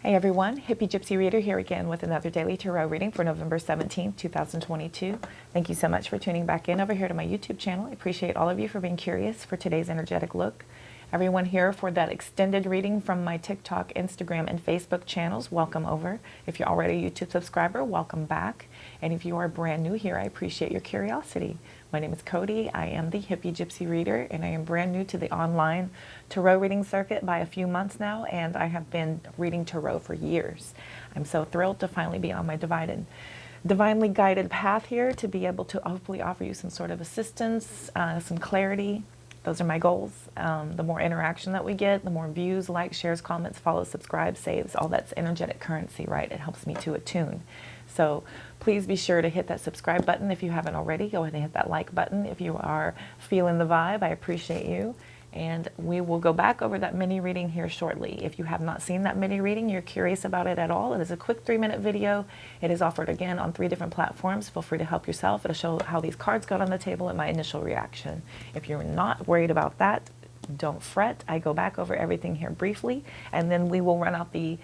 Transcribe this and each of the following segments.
Hey everyone, Hippygypsyreader here again with another daily tarot reading for November 17th, 2022. Thank you so much for tuning back in over here to my YouTube channel. I appreciate all of you for being curious for today's energetic look. Everyone here for that extended reading from my TikTok, Instagram, and Facebook channels, welcome over. If you're already a YouTube subscriber, welcome back. And if you are brand new here, I appreciate your curiosity. My name is Cody. I am the Hippygypsyreader, and I am brand new to the online tarot reading circuit by a few months now, and I have been reading tarot for years. I'm so thrilled to finally be on my divinely guided path here to be able to hopefully offer you some sort of assistance, some clarity. Those are my goals. The more interaction that we get, the more views, likes, shares, comments, follows, subscribe, saves, all that's energetic currency, right? It helps me to attune. So please be sure to hit that subscribe button if you haven't already. Go ahead and hit that like button if you are feeling the vibe. I appreciate you. And we will go back over that mini reading here shortly. If you have not seen that mini reading, you're curious about it at all, it is a quick 3-minute video. It is offered again on 3 different platforms. Feel free to help yourself. It'll show how these cards got on the table and my initial reaction. If you're not worried about that, don't fret. I go back over everything here briefly, and then we will run out the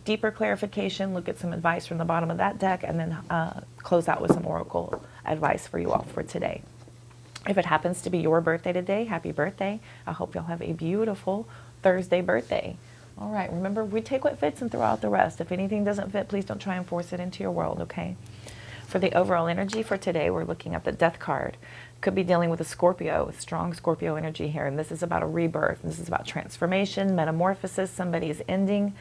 deeper clarification, look at some advice from the bottom of that deck, and then close out with some oracle advice for you all for today. If it happens to be your birthday today, happy birthday. I hope y'all have a beautiful Thursday birthday. All right, remember, we take what fits and throw out the rest. If anything doesn't fit, please don't try and force it into your world, okay? For the overall energy for today, we're looking at the Death card. Could be dealing with a Scorpio, with strong Scorpio energy here, and this is about a rebirth. This is about transformation, metamorphosis. Somebody is ending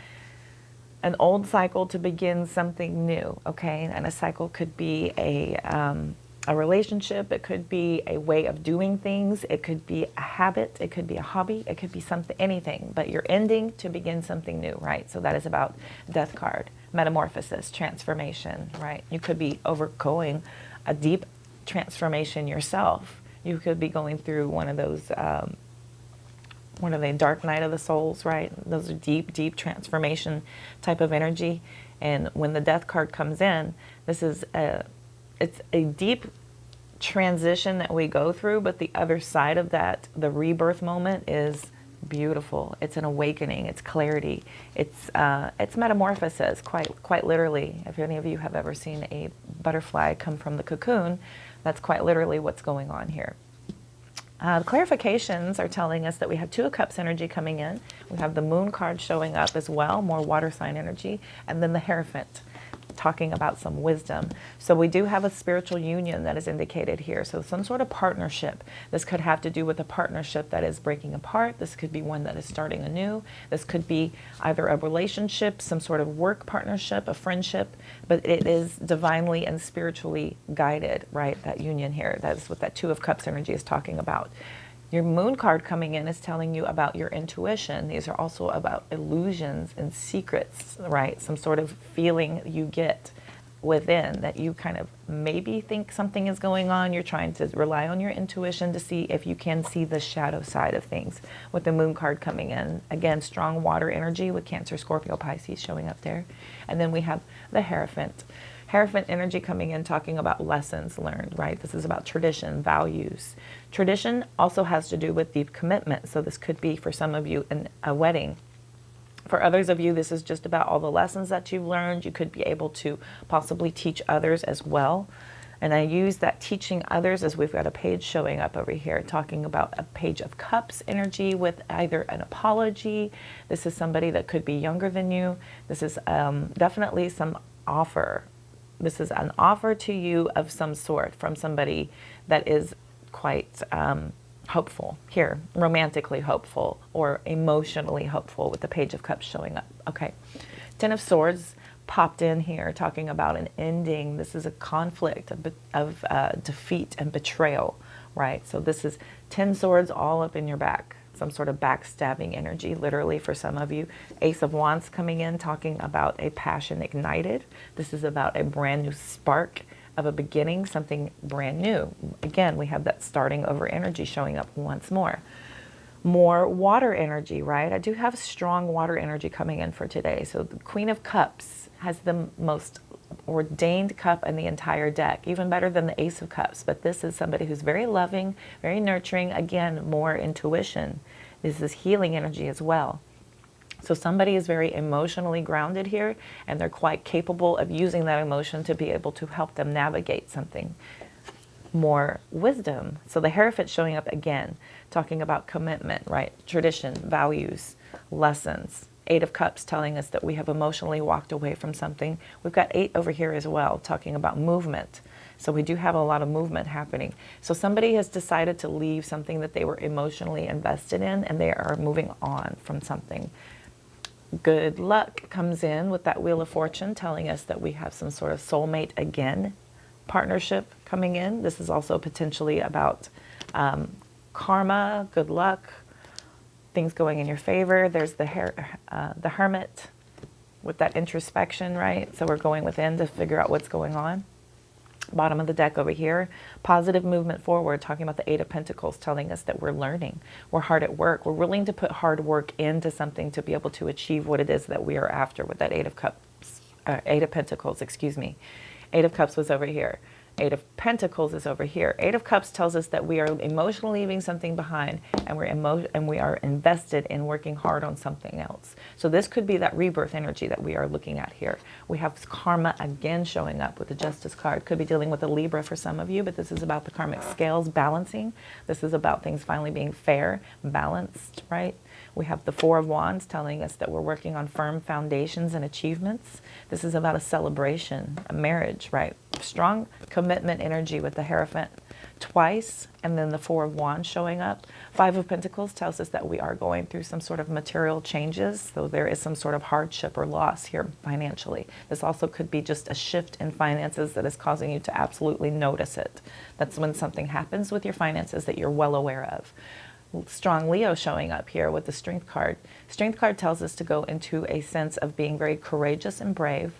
an old cycle to begin something new, okay? And a cycle could be a relationship, it could be a way of doing things, it could be a habit, it could be a hobby, it could be something, anything, but you're ending to begin something new, right? So that is about Death card, metamorphosis, transformation, right? You could be overgoing a deep transformation yourself. You could be going through one of those one of the dark night of the souls, right? Those are deep, deep transformation type of energy. And when the Death card comes in, this is it's a deep transition that we go through, but the other side of that, the rebirth moment, is beautiful. It's an awakening, it's clarity, it's metamorphosis, quite literally. If any of you have ever seen a butterfly come from the cocoon, that's quite literally what's going on here. The clarifications are telling us that we have 2 of Cups energy coming in. We have the Moon card showing up as well, more water sign energy, and then the Hierophant talking about some wisdom. So we do have a spiritual union that is indicated here. So some sort of partnership. This could have to do with a partnership that is breaking apart. This could be one that is starting anew. This could be either a relationship, some sort of work partnership, a friendship, but it is divinely and spiritually guided, right? That union here. That is what that 2 of Cups energy is talking about. Your Moon card coming in is telling you about your intuition. These are also about illusions and secrets, right? Some sort of feeling you get within that you kind of maybe think something is going on. You're trying to rely on your intuition to see if you can see the shadow side of things with the Moon card coming in. Again, strong water energy with Cancer, Scorpio, Pisces showing up there. And then we have the Hierophant. Hierophant energy coming in, talking about lessons learned, right? This is about tradition, values. Tradition also has to do with deep commitment. So this could be, for some of you, a wedding. For others of you, this is just about all the lessons that you've learned. You could be able to possibly teach others as well. And I use that teaching others as we've got a page showing up over here, talking about a Page of Cups energy with either an apology. This is somebody that could be younger than you. This is definitely some offer. This is an offer to you of some sort from somebody that is quite hopeful here, romantically hopeful or emotionally hopeful with the Page of Cups showing up. Okay, 10 of Swords popped in here talking about an ending. This is a conflict of defeat and betrayal, right? So this is 10 swords all up in your back. Some sort of backstabbing energy, literally for some of you. Ace of Wands coming in, talking about a passion ignited. This is about a brand new spark of a beginning, something brand new. Again, we have that starting over energy showing up once more. More water energy, right? I do have strong water energy coming in for today. So the Queen of Cups has the most ordained cup in the entire deck, even better than the Ace of Cups. But this is somebody who's very loving, very nurturing. Again, more intuition. This is healing energy as well. So somebody is very emotionally grounded here, and they're quite capable of using that emotion to be able to help them navigate something. More wisdom. So the Hierophant showing up again, talking about commitment, right? Tradition, values, lessons. Eight of Cups telling us that we have emotionally walked away from something. We've got 8 over here as well, talking about movement. So we do have a lot of movement happening. So somebody has decided to leave something that they were emotionally invested in, and they are moving on from something. Good luck comes in with that Wheel of Fortune, telling us that we have some sort of soulmate again partnership coming in. This is also potentially about karma, good luck, things going in your favor. There's the Hermit with that introspection, right? So we're going within to figure out what's going on. Bottom of the deck over here, positive movement forward, talking about the 8 of Pentacles, telling us that we're learning, we're hard at work, we're willing to put hard work into something to be able to achieve what it is that we are after with that 8 of Cups, 8 of Pentacles, excuse me. 8 of Cups was over here. 8 of Pentacles is over here. 8 of Cups tells us that we are emotionally leaving something behind, and we are invested in working hard on something else. So this could be that rebirth energy that we are looking at here. We have karma again showing up with the Justice card. Could be dealing with a Libra for some of you, but this is about the karmic scales balancing. This is about things finally being fair, balanced, right? We have the 4 of Wands telling us that we're working on firm foundations and achievements. This is about a celebration, a marriage, right? Strong commitment energy with the Hierophant twice, and then the 4 of Wands showing up. 5 of Pentacles tells us that we are going through some sort of material changes, so there is some sort of hardship or loss here financially. This also could be just a shift in finances that is causing you to absolutely notice it. That's when something happens with your finances that you're well aware of. Strong Leo showing up here with the Strength card. Strength card tells us to go into a sense of being very courageous and brave,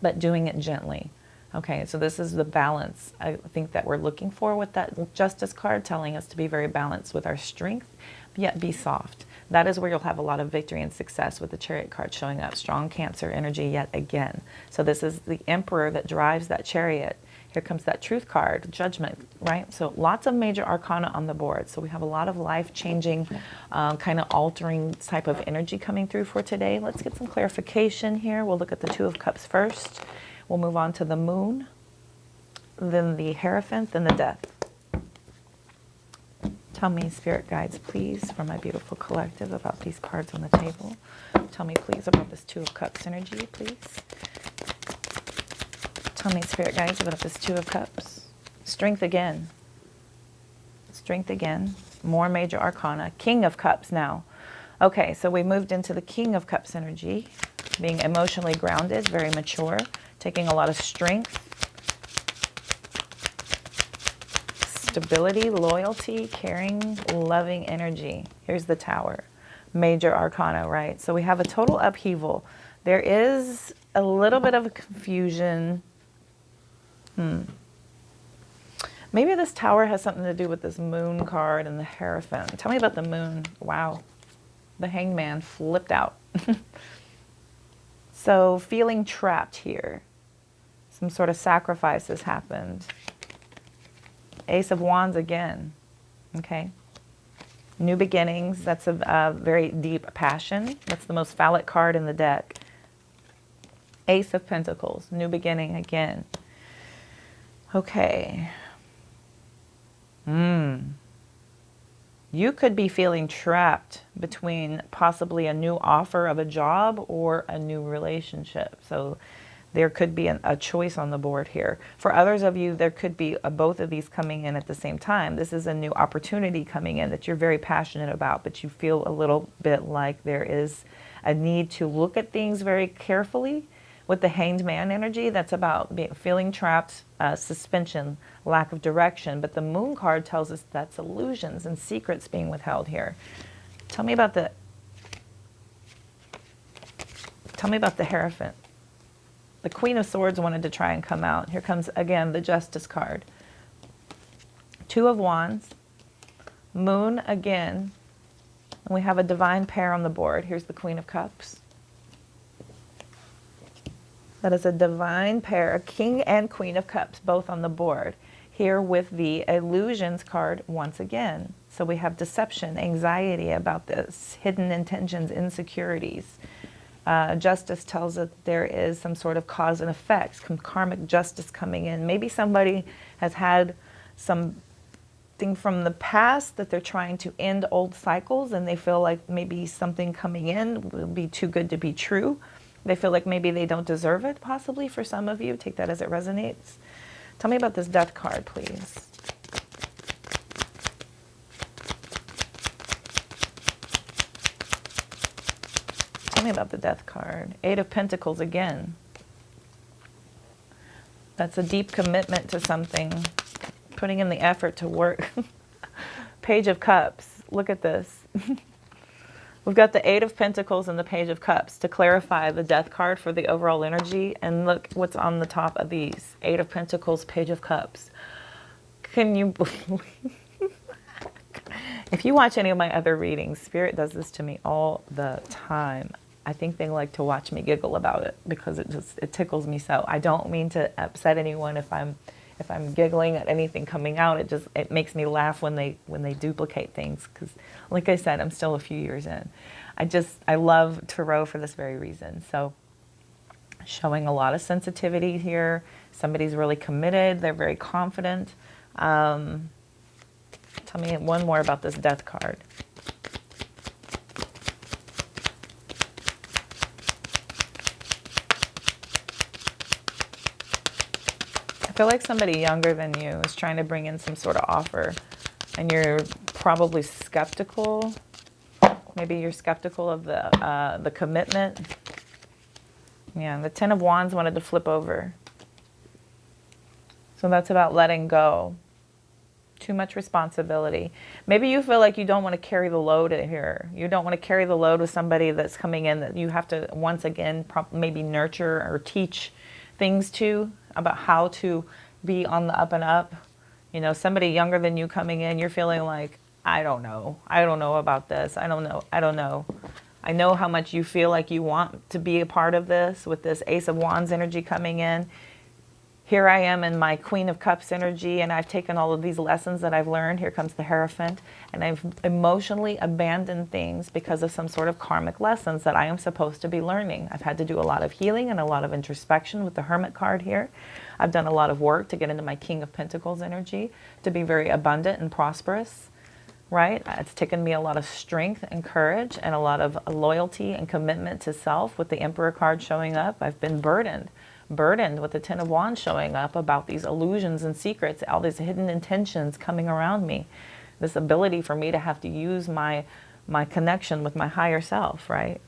but doing it gently. Okay, so this is the balance I think that we're looking for with that Justice card, telling us to be very balanced with our strength, yet be soft. That is where you'll have a lot of victory and success with the Chariot card showing up. Strong Cancer energy yet again. So this is the Emperor that drives that chariot. Here comes that Truth card, Judgment, right? So lots of major arcana on the board. So we have a lot of life-changing, kind of altering type of energy coming through for today. Let's get some clarification here. We'll look at the 2 of Cups first. We'll move on to the Moon, then the Hierophant, then the Death. Tell me, Spirit Guides, please, for my beautiful collective, about these cards on the table. Tell me, please, about this 2 of Cups energy, please. Tell me, Spirit Guides, about this 2 of Cups. Strength again. Strength again. More major arcana. King of Cups now. Okay, so we moved into the King of Cups energy. Being emotionally grounded, very mature. Taking a lot of strength. Stability, loyalty, caring, loving energy. Here's the Tower. Major arcana, right? So we have a total upheaval. There is a little bit of a confusion. Maybe this Tower has something to do with this Moon card and the Hierophant. Tell me about the Moon. Wow. The Hanged Man flipped out. So feeling trapped here. Some sort of sacrifice has happened. Ace of Wands again. Okay. New beginnings. That's a very deep passion. That's the most phallic card in the deck. Ace of Pentacles. New beginning again. Okay. You could be feeling trapped between possibly a new offer of a job or a new relationship. So there could be a choice on the board here. For others of you, there could be both of these coming in at the same time. This is a new opportunity coming in that you're very passionate about, but you feel a little bit like there is a need to look at things very carefully. With the Hanged Man energy, that's about feeling trapped, suspension, lack of direction. But the Moon card tells us that's illusions and secrets being withheld here. Tell me about the Hierophant. The Queen of Swords wanted to try and come out. Here comes, again, the Justice card. 2 of Wands. Moon again. And we have a divine pair on the board. Here's the Queen of Cups. That is a divine pair, a King and Queen of Cups, both on the board. Here with the Illusions card once again. So we have deception, anxiety about this, hidden intentions, insecurities. Justice tells us there is some sort of cause and effect, some karmic justice coming in. Maybe somebody has had something from the past that they're trying to end old cycles, and they feel like maybe something coming in will be too good to be true. They feel like maybe they don't deserve it, possibly, for some of you. Take that as it resonates. Tell me about this Death card, please. Tell me about the Death card. Eight of Pentacles again. That's a deep commitment to something. Putting in the effort to work. Page of Cups. Look at this. We've got the Eight of Pentacles and the Page of Cups to clarify the Death card for the overall energy. And look what's on the top of these. Eight of Pentacles, Page of Cups. Can you believe? If you watch any of my other readings, Spirit does this to me all the time. I think they like to watch me giggle about it because it tickles me so. I don't mean to upset anyone if I'm giggling at anything coming out. It makes me laugh when they duplicate things, because like I said, I'm still a few years in. I love Tarot for this very reason. So showing a lot of sensitivity here. Somebody's really committed. They're very confident. Tell me one more about this Death card. I feel like somebody younger than you is trying to bring in some sort of offer, and you're probably skeptical. Maybe you're skeptical of the commitment. Yeah, the Ten of Wands wanted to flip over. So that's about letting go. Too much responsibility. Maybe you feel like you don't want to carry the load here. You don't want to carry the load with somebody that's coming in that you have to, once again, maybe nurture or teach things to, about how to be on the up and up. You know, somebody younger than you coming in, you're feeling like, I don't know about this. I don't know. I know how much you feel like you want to be a part of this with this Ace of Wands energy coming in. Here I am in my Queen of Cups energy, and I've taken all of these lessons that I've learned. Here comes the Hierophant, and I've emotionally abandoned things because of some sort of karmic lessons that I am supposed to be learning. I've had to do a lot of healing and a lot of introspection with the Hermit card here. I've done a lot of work to get into my King of Pentacles energy, to be very abundant and prosperous, right? It's taken me a lot of strength and courage and a lot of loyalty and commitment to self with the Emperor card showing up. I've been burdened with the Ten of Wands showing up about these illusions and secrets, all these hidden intentions coming around me. This ability for me to have to use my connection with my higher self, right?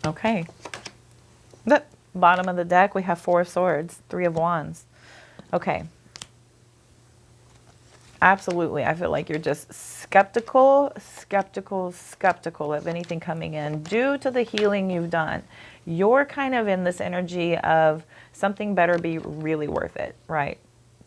Okay. The bottom of the deck, we have Four of Swords, Three of Wands. Okay. Absolutely. I feel like you're just skeptical of anything coming in due to the healing you've done. You're kind of in this energy of something better be really worth it, right?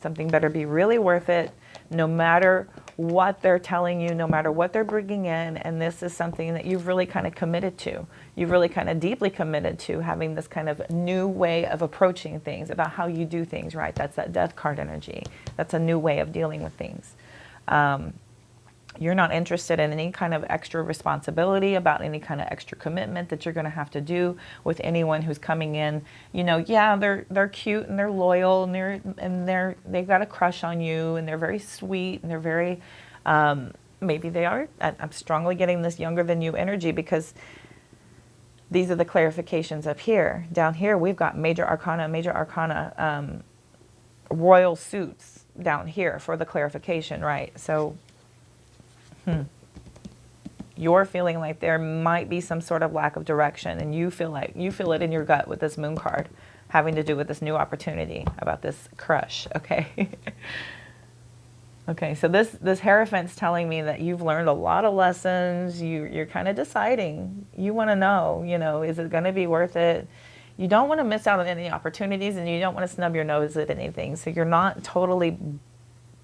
Something better be really worth it, no matter what they're telling you, no matter what they're bringing in. And this is something that you've really kind of committed to. You've really kind of deeply committed to having this kind of new way of approaching things, about how you do things, right? That's that Death card energy. That's a new way of dealing with things. You're not interested in any kind of extra responsibility, about any kind of extra commitment that you're going to have to do with anyone who's coming in. You know, yeah, they're cute and they're loyal and they've got a crush on you and they're very sweet and they're very maybe they are. I'm strongly getting this younger than you energy, because these are the clarifications up here. Down here we've got major arcana, royal suits down here for the clarification, right? So you're feeling like there might be some sort of lack of direction, and you feel it in your gut with this Moon card having to do with this new opportunity, about this crush, okay? Okay, so this Hierophant's telling me that you've learned a lot of lessons. You're kind of deciding. You want to know, you know, is it going to be worth it? You don't want to miss out on any opportunities, and you don't want to snub your nose at anything. So you're not totally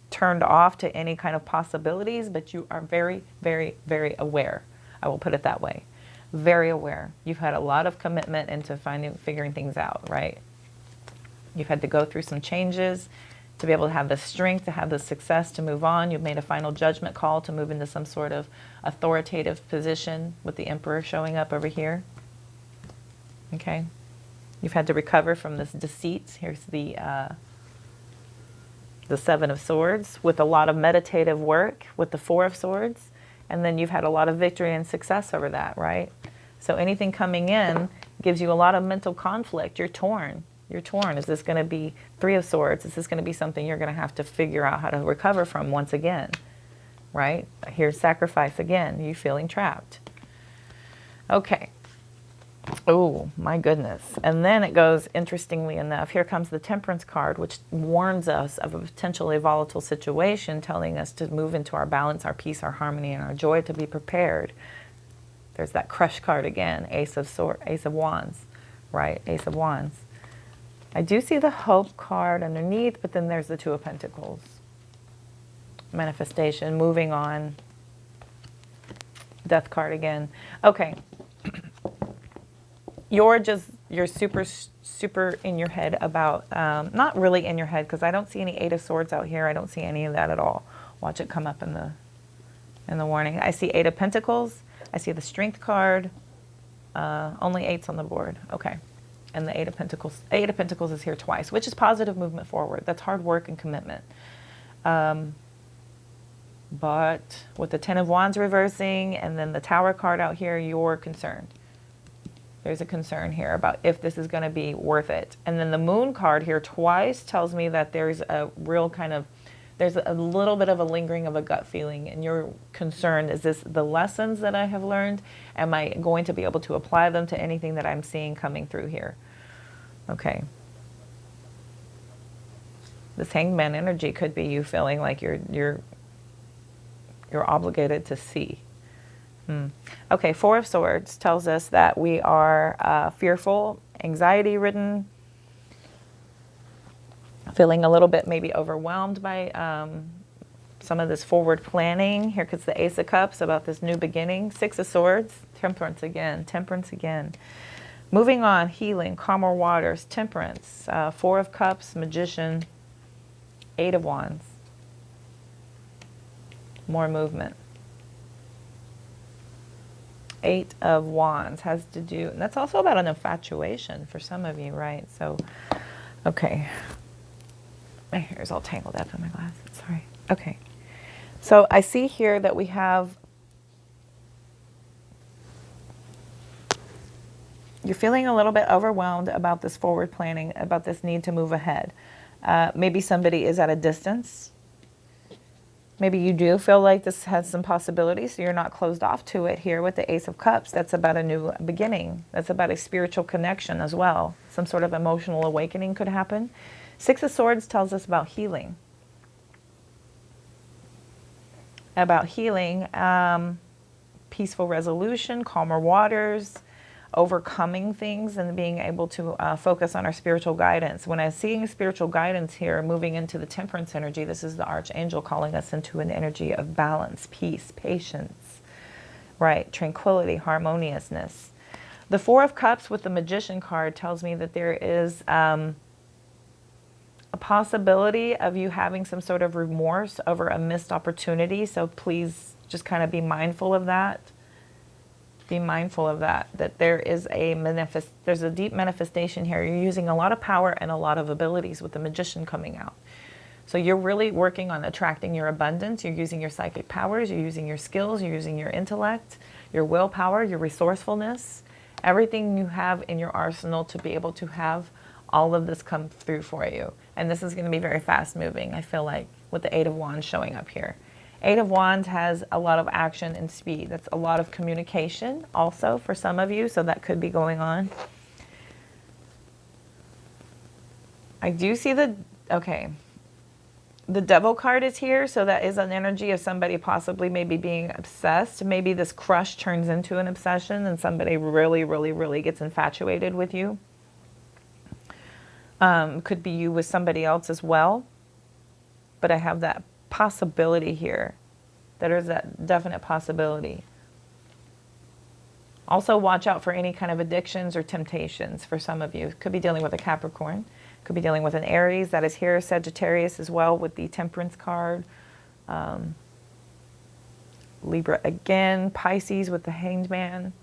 turned off to any kind of possibilities, but you are very, very, very aware. I will put it that way. Very aware. You've had a lot of commitment into figuring things out, right? You've had to go through some changes. to be able to have the strength, to have the success to move on. You've made a final judgment call to move into some sort of authoritative position with the Emperor showing up over here. Okay. You've had to recover from this deceit. Here's the Seven of Swords with a lot of meditative work with the Four of Swords. And then you've had a lot of victory and success over that, right? So anything coming in gives you a lot of mental conflict. You're torn. You're torn. Is this going to be Three of Swords? Is this going to be something you're going to have to figure out how to recover from once again, right? Here's sacrifice again. You feeling trapped. Okay. Oh, my goodness. And then it goes, interestingly enough, here comes the Temperance card, which warns us of a potentially volatile situation, telling us to move into our balance, our peace, our harmony, and our joy, to be prepared. There's that Crush card again, Ace of Wands, right? Ace of Wands. I do see the Hope card underneath, but then there's the Two of Pentacles. Manifestation, moving on. Death card again. Okay. You're super in your head about, not really in your head, because I don't see any Eight of Swords out here. I don't see any of that at all. Watch it come up in the warning. I see Eight of Pentacles. I see the Strength card. Only eights on the board. Okay. And the Eight of Pentacles. Eight of Pentacles is here twice, which is positive movement forward. That's hard work and commitment. But with the Ten of Wands reversing and then the Tower card out here, you're concerned. There's a concern here about if this is going to be worth it. And then the Moon card here twice tells me that there's a real there's a little bit of a lingering of a gut feeling, and you're concerned, is this the lessons that I have learned? Am I going to be able to apply them to anything that I'm seeing coming through here? Okay. This Hanged Man energy could be you feeling like you're obligated to see. Okay, Four of Swords tells us that we are fearful, anxiety-ridden, feeling a little bit maybe overwhelmed by some of this forward planning. Here comes the Ace of Cups about this new beginning. Six of Swords, Temperance again, Temperance again. Moving on, healing, calmer waters, Temperance, Four of Cups, Magician, Eight of Wands. More movement. Eight of Wands has to do, and that's also about an infatuation for some of you, right? So, okay. My hair is all tangled up in my glasses, sorry. Okay. So I see here that we have, you're feeling a little bit overwhelmed about this forward planning, about this need to move ahead. Maybe somebody is at a distance. Maybe you do feel like this has some possibilities, so you're not closed off to it here with the Ace of Cups. That's about a new beginning. That's about a spiritual connection as well. Some sort of emotional awakening could happen. Six of Swords tells us about healing. About healing, peaceful resolution, calmer waters, overcoming things, and being able to focus on our spiritual guidance. When I'm seeing spiritual guidance here, moving into the Temperance energy, this is the Archangel calling us into an energy of balance, peace, patience, right? Tranquility, harmoniousness. The Four of Cups with the Magician card tells me that there is a possibility of you having some sort of remorse over a missed opportunity. So please just kind of be mindful of that. Be mindful of that, that there is there's a deep manifestation here. You're using a lot of power and a lot of abilities with the Magician coming out. So you're really working on attracting your abundance. You're using your psychic powers, you're using your skills, you're using your intellect, your willpower, your resourcefulness, everything you have in your arsenal to be able to have all of this come through for you. And this is going to be very fast moving, I feel like, with the Eight of Wands showing up here. Eight of Wands has a lot of action and speed. That's a lot of communication also for some of you, so that could be going on. I do see the Devil card is here, so that is an energy of somebody possibly maybe being obsessed. Maybe this crush turns into an obsession and somebody really, really, really gets infatuated with you. Could be you with somebody else as well. But I have that possibility here. There is that definite possibility. Also watch out for any kind of addictions or temptations for some of you. Could be dealing with a Capricorn. Could be dealing with an Aries that is here, Sagittarius as well with the Temperance card. Libra again, Pisces with the Hanged Man.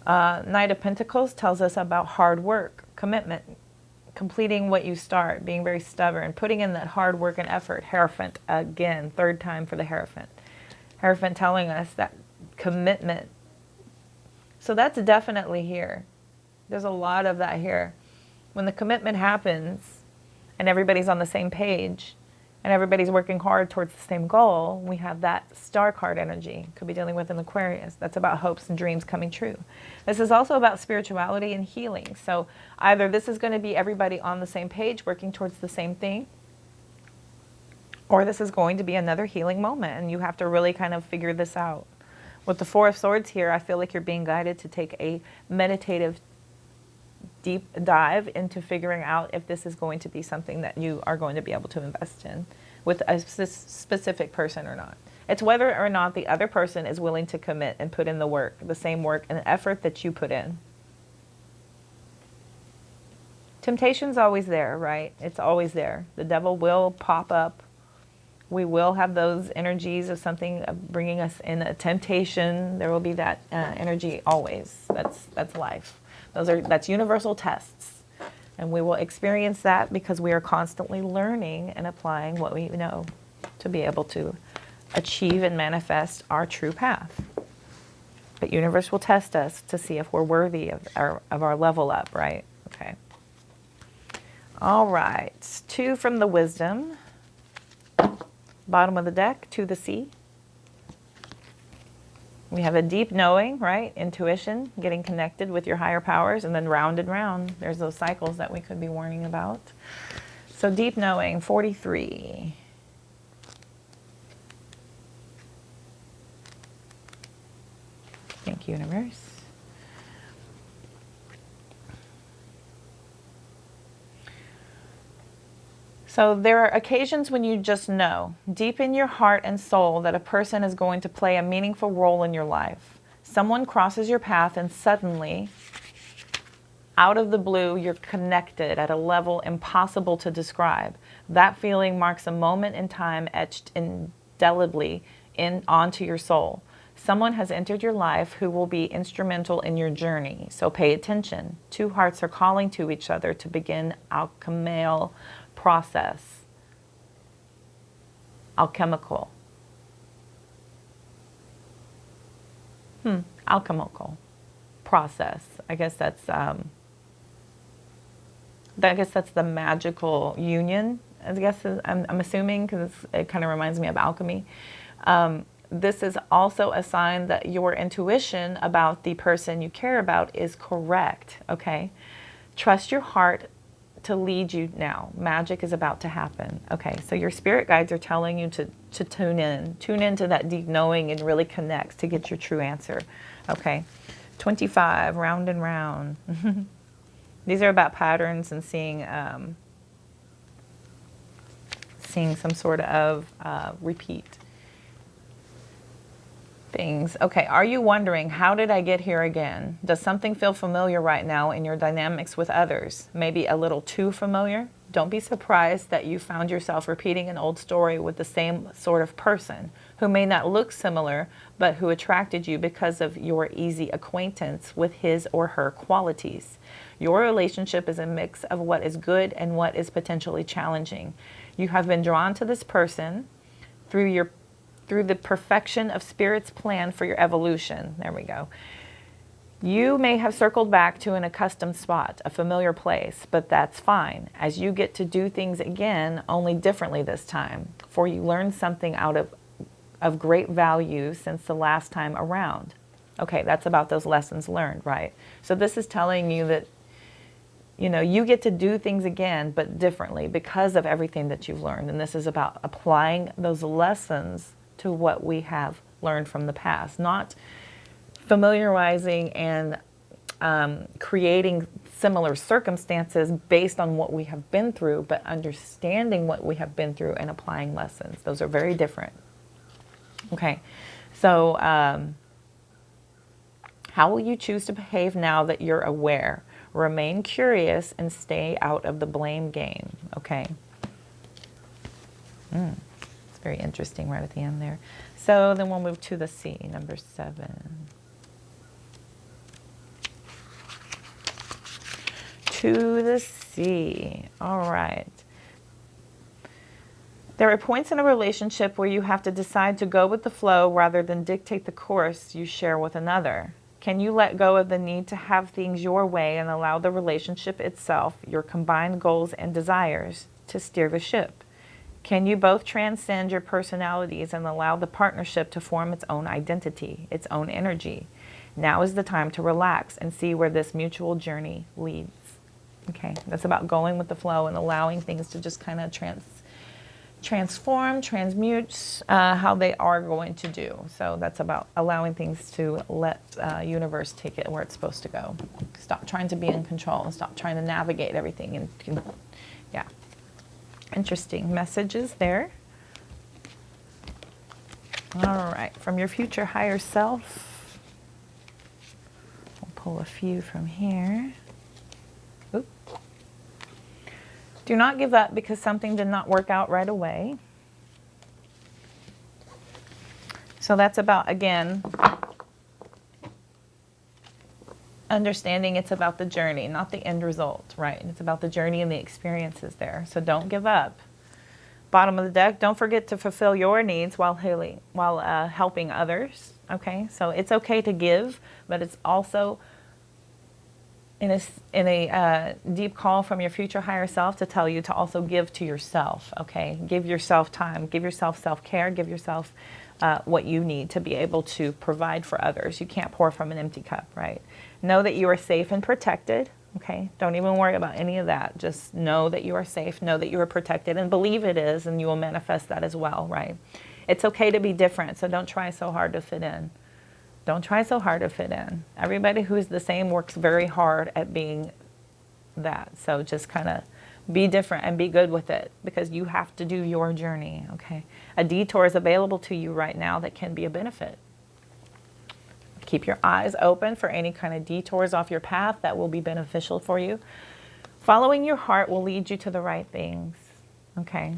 Knight of Pentacles tells us about hard work, commitment, completing what you start, being very stubborn, putting in that hard work and effort. Hierophant again, third time for the Hierophant. Hierophant telling us that commitment. So that's definitely here. There's a lot of that here. When the commitment happens and everybody's on the same page and everybody's working hard towards the same goal, we have that star card energy. Could be dealing with an Aquarius. That's about hopes and dreams coming true. This is also about spirituality and healing. So either this is going to be everybody on the same page working towards the same thing, or this is going to be another healing moment and you have to really kind of figure this out. With the Four of Swords here, I feel like you're being guided to take a meditative deep dive into figuring out if this is going to be something that you are going to be able to invest in with a specific person or not. It's whether or not the other person is willing to commit and put in the work, the same work and effort that you put in. Temptation's always there, right? It's always there. The devil will pop up. We will have those energies of something bringing us in a temptation. There will be that energy always. That's life. That's universal tests. And we will experience that because we are constantly learning and applying what we know to be able to achieve and manifest our true path. But universe will test us to see if we're worthy of our level up, right? Okay. All right. 2 from the Wisdom. Bottom of the deck, to the sea. We have a deep knowing, right? Intuition, getting connected with your higher powers, and then round and round. There's those cycles that we could be warning about. So deep knowing, 43. Thank you, universe. So there are occasions when you just know, deep in your heart and soul, that a person is going to play a meaningful role in your life. Someone crosses your path and suddenly, out of the blue, you're connected at a level impossible to describe. That feeling marks a moment in time etched indelibly onto your soul. Someone has entered your life who will be instrumental in your journey. So pay attention. 2 hearts are calling to each other to begin alchemical process. Alchemical. Alchemical process. I guess that's the magical union. I guess I'm assuming, because it kind of reminds me of alchemy. This is also a sign that your intuition about the person you care about is correct. Okay, trust your heart to lead you now. Magic is about to happen. Okay, so your spirit guides are telling you to tune into that deep knowing and really connect to get your true answer. Okay, 25, round and round. These are about patterns and seeing some sort of repeat things. Okay, are you wondering, how did I get here again? Does something feel familiar right now in your dynamics with others? Maybe a little too familiar? Don't be surprised that you found yourself repeating an old story with the same sort of person who may not look similar, but who attracted you because of your easy acquaintance with his or her qualities. Your relationship is a mix of what is good and what is potentially challenging. You have been drawn to this person through the perfection of Spirit's plan for your evolution. There we go. You may have circled back to an accustomed spot, a familiar place, but that's fine, as you get to do things again, only differently this time, for you learned something out of great value since the last time around. Okay, that's about those lessons learned, right? So this is telling you that, you know, you get to do things again, but differently because of everything that you've learned. And this is about applying those lessons to what we have learned from the past, not familiarizing and creating similar circumstances based on what we have been through, but understanding what we have been through and applying lessons. Those are very different. Okay, so how will you choose to behave now that you're aware? Remain curious and stay out of the blame game, okay? It's very interesting right at the end there. So then we'll move to the C, number 7. To the C. All right. There are points in a relationship where you have to decide to go with the flow rather than dictate the course you share with another. Can you let go of the need to have things your way and allow the relationship itself, your combined goals and desires, to steer the ship? Can you both transcend your personalities and allow the partnership to form its own identity, its own energy? Now is the time to relax and see where this mutual journey leads. Okay, that's about going with the flow and allowing things to just kind of transform, transmute how they are going to do. So that's about allowing things to let universe take it where it's supposed to go. Stop trying to be in control and stop trying to navigate everything. And yeah, interesting messages there. All right, from your future higher self, we'll pull a few from here. Oop. Do not give up because something did not work out right away. So that's about, again, understanding it's about the journey, not the end result, right? It's about the journey and the experiences there. So don't give up. Bottom of the deck, don't forget to fulfill your needs while helping others, okay? So it's okay to give, but it's also in a deep call from your future higher self to tell you to also give to yourself, okay? Give yourself time, give yourself self-care, give yourself what you need to be able to provide for others. You can't pour from an empty cup, right? Know that you are safe and protected, okay? Don't even worry about any of that. Just know that you are safe, know that you are protected, and believe it is, and you will manifest that as well, right? It's okay to be different, so don't try so hard to fit in. Don't try so hard to fit in. Everybody who's the same works very hard at being that. So just kind of be different and be good with it because you have to do your journey, okay? A detour is available to you right now that can be a benefit. Keep your eyes open for any kind of detours off your path that will be beneficial for you. Following your heart will lead you to the right things, okay?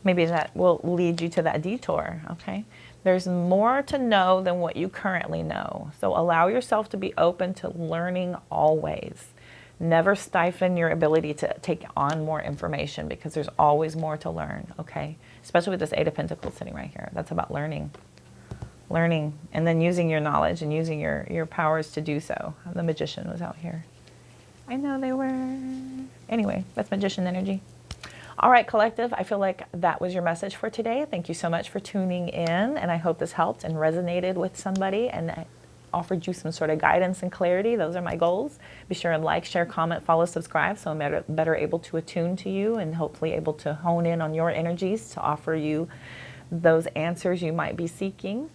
Maybe that will lead you to that detour, okay? There's more to know than what you currently know. So allow yourself to be open to learning always. Never stifle your ability to take on more information because there's always more to learn, okay? Especially with this Eight of Pentacles sitting right here. That's about learning. Learning and then using your knowledge and using your powers to do so. The Magician was out here. I know they were. Anyway, that's Magician energy. All right, collective, I feel like that was your message for today. Thank you so much for tuning in, and I hope this helped and resonated with somebody and offered you some sort of guidance and clarity. Those are my goals. Be sure and like, share, comment, follow, subscribe so I'm better able to attune to you and hopefully able to hone in on your energies to offer you those answers you might be seeking.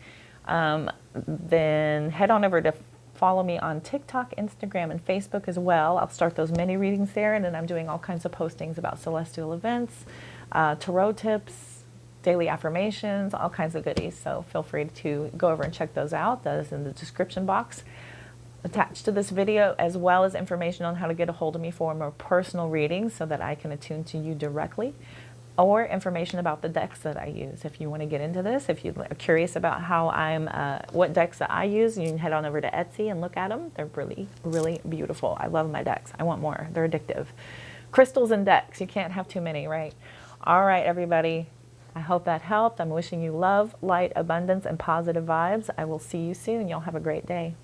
Then head on over to follow me on TikTok, Instagram, and Facebook as well. I'll start those mini readings there, and then I'm doing all kinds of postings about celestial events, tarot tips, daily affirmations, all kinds of goodies. So feel free to go over and check those out. That is in the description box attached to this video, as well as information on how to get a hold of me for more personal readings so that I can attune to you directly, or information about the decks that I use. If you want to get into this, if you're curious about how what decks that I use, you can head on over to Etsy and look at them. They're really, really beautiful. I love my decks. I want more. They're addictive. Crystals and decks. You can't have too many, right? All right, everybody. I hope that helped. I'm wishing you love, light, abundance, and positive vibes. I will see you soon. Y'all have a great day.